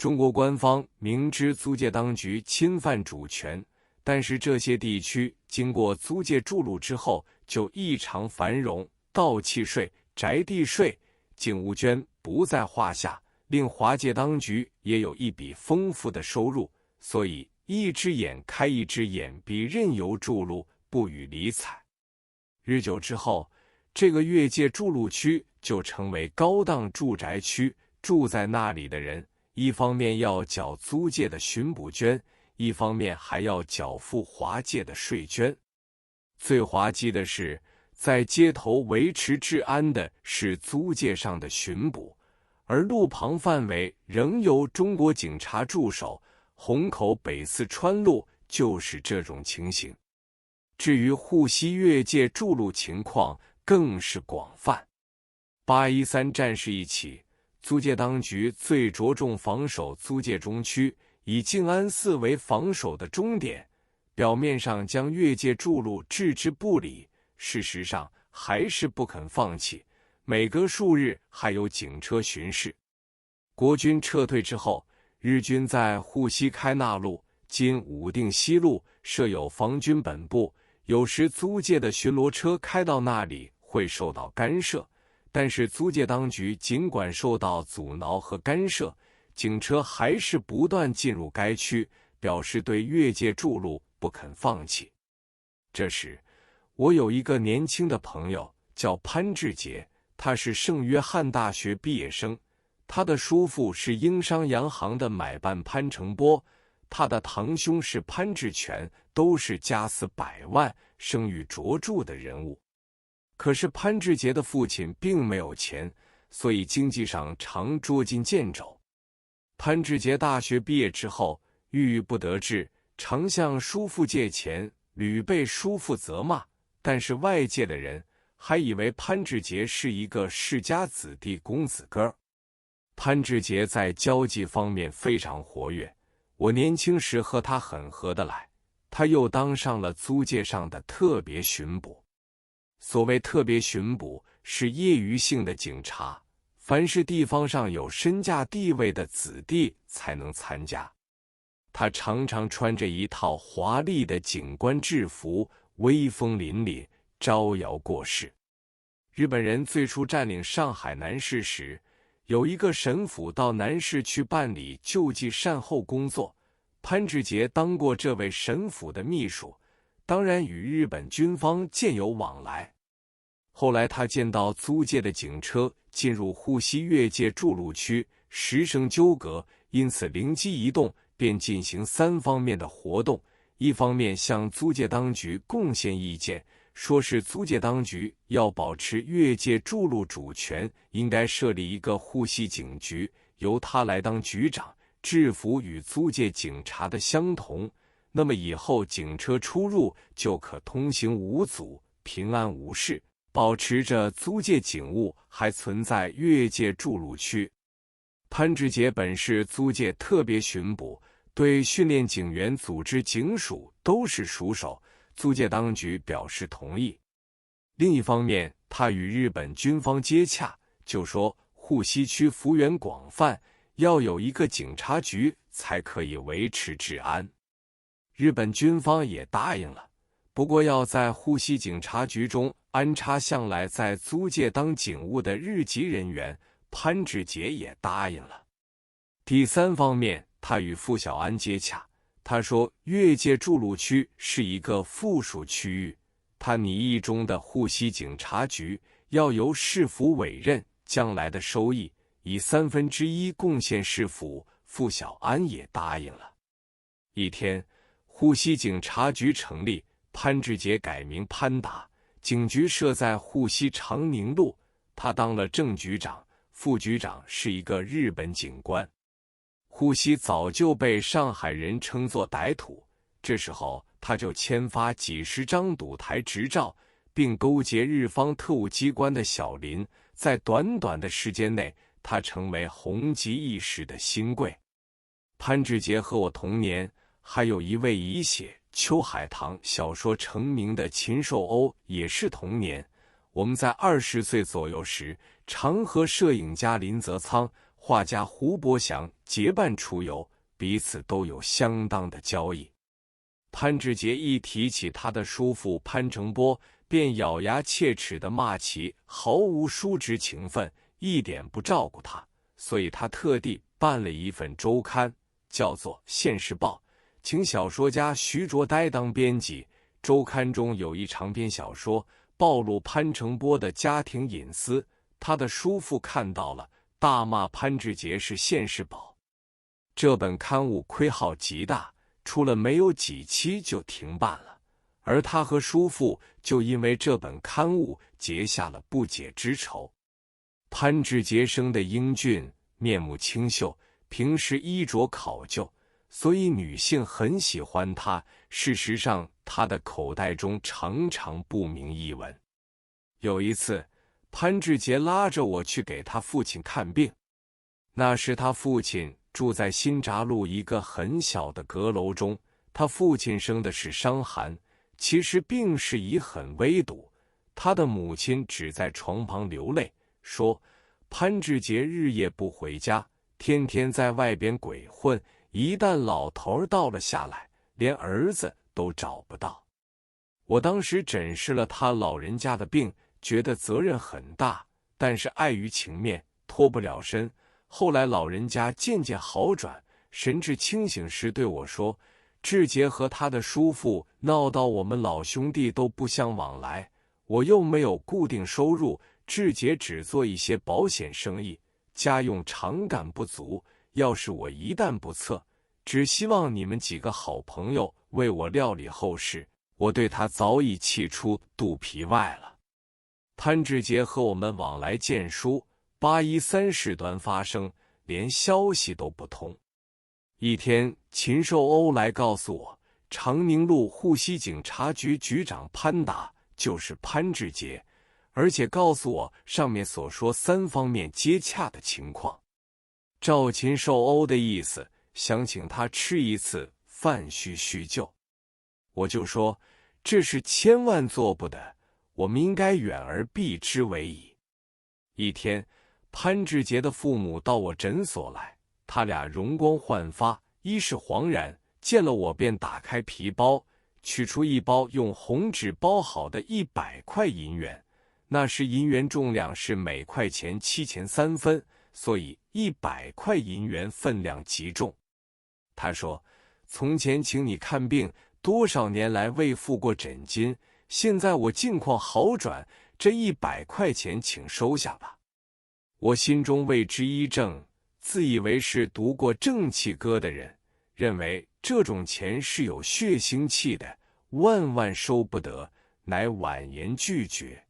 中国官方明知租界当局侵犯主权，但是这些地区经过租界筑路之后就异常繁荣，盗契税、宅地税、景物捐不在话下，令华界当局也有一笔丰富的收入，所以一只眼开一只眼闭，任由筑路，不予理睬。日久之后，这个越界筑路区就成为高档住宅区，住在那里的人一方面要缴租界的巡捕捐，一方面还要缴付华界的税捐。最滑稽的是，在街头维持治安的是租界上的巡捕，而路旁范围仍由中国警察驻守。虹口北四川路就是这种情形。至于沪西越界筑路情况更是广泛。813战事一起，租界当局最着重防守租界中区，以静安寺为防守的终点，表面上将越界筑路置之不理，事实上还是不肯放弃，每隔数日还有警车巡视。国军撤退之后，日军在沪西开纳路（今武定西路）设有防军本部，有时租界的巡逻车开到那里会受到干涉，但是租界当局尽管受到阻挠和干涉，警车还是不断进入该区，表示对越界筑路不肯放弃。这时，我有一个年轻的朋友叫潘志杰，他是圣约翰大学毕业生，他的叔父是英商洋行的买办潘成波，他的堂兄是潘志全，都是家私百万、声誉卓著的人物。可是潘志杰的父亲并没有钱，所以经济上常捉襟见肘。潘志杰大学毕业之后，郁郁不得志，常向叔父借钱，屡被叔父责骂，但是外界的人还以为潘志杰是一个世家子弟公子哥。潘志杰在交际方面非常活跃，我年轻时和他很合得来。他又当上了租界上的特别巡捕。所谓特别巡捕，是业余性的警察，凡是地方上有身价地位的子弟才能参加。他常常穿着一套华丽的警官制服，威风凛凛，招摇过市。日本人最初占领上海南市时，有一个神父到南市去办理救济善后工作，潘志杰当过这位神父的秘书，当然与日本军方渐有往来。后来他见到租界的警车进入沪西越界筑路区，时生纠葛，因此灵机一动，便进行3方面的活动。一方面向租界当局贡献意见，说是租界当局要保持越界筑路主权，应该设立一个沪西警局，由他来当局长，制服与租界警察的相同，那么以后警车出入就可通行无阻，平安无事，保持着租界警务还存在越界筑路区。潘志杰本是租界特别巡捕，对训练警员、组织警署都是熟手，租界当局表示同意。另一方面，他与日本军方接洽，就说沪西区幅员广泛，要有一个警察局才可以维持治安。日本军方也答应了，不过要在沪西警察局中安插向来在租界当警务的日籍人员，潘志杰也答应了。第3方面，他与傅小安接洽，他说越界筑路区是一个附属区域，他拟议中的沪西警察局要由市府委任，将来的收益以1/3贡献市府，傅小安也答应了。一天，沪西警察局成立，潘志杰改名潘达，警局设在沪西长宁路，他当了正局长，副局长是一个日本警官。沪西早就被上海人称作歹土，这时候他就签发几十张赌台执照，并勾结日方特务机关的小林，在短短的时间内，他成为红极一时的新贵。潘志杰和我同年，还有一位以写秋海棠小说成名的禽兽欧也是同年。我们在20岁左右时，常和摄影家林泽仓、画家胡伯祥结伴出游，彼此都有相当的交易。潘志杰一提起他的叔父潘成波，便咬牙切齿地骂其毫无叔侄情分，一点不照顾他，所以他特地办了一份周刊，叫做《现世报》，请小说家徐卓呆当编辑。周刊中有一长篇小说，暴露潘成波的家庭隐私，他的叔父看到了，大骂潘志杰是现世报。这本刊物亏耗极大，出了没有几期就停办了，而他和叔父就因为这本刊物结下了不解之仇。潘志杰生得英俊，面目清秀，平时衣着考究，所以女性很喜欢他。事实上，他的口袋中常常不明一文。有一次，潘志杰拉着我去给他父亲看病。那时他父亲住在新闸路一个很小的阁楼中，他父亲生的是伤寒，其实病势已很危笃。他的母亲只在床旁流泪，说潘志杰日夜不回家，天天在外边鬼混，一旦老头到了下来，连儿子都找不到。我当时诊视了他老人家的病，觉得责任很大，但是碍于情面，脱不了身。后来老人家渐渐好转，神志清醒时对我说，志杰和他的叔父闹到我们老兄弟都不相往来，我又没有固定收入，志杰只做一些保险生意，家用常感不足，要是我一旦不测，只希望你们几个好朋友为我料理后事，我对他早已气出肚皮外了。潘志杰和我们往来见书，813事端发生，连消息都不通。一天，禽兽欧来告诉我，长宁路沪西警察局局长潘达就是潘志杰，而且告诉我上面所说3方面接洽的情况。照禽兽欧的意思，想请他吃一次饭叙旧。我就说，这是千万做不得，我们应该远而避之为宜。一天，潘志杰的父母到我诊所来，他俩容光焕发，衣是惶然，见了我便打开皮包，取出一包用红纸包好的100块银元。那时银元重量是每块钱7钱3分，所以100块银元分量极重。他说，从前请你看病，多少年来未付过诊金，现在我境况好转，这100块钱请收下吧。我心中为之一怔，自以为是读过正气歌的人，认为这种钱是有血腥气的，万万收不得，乃婉言拒绝。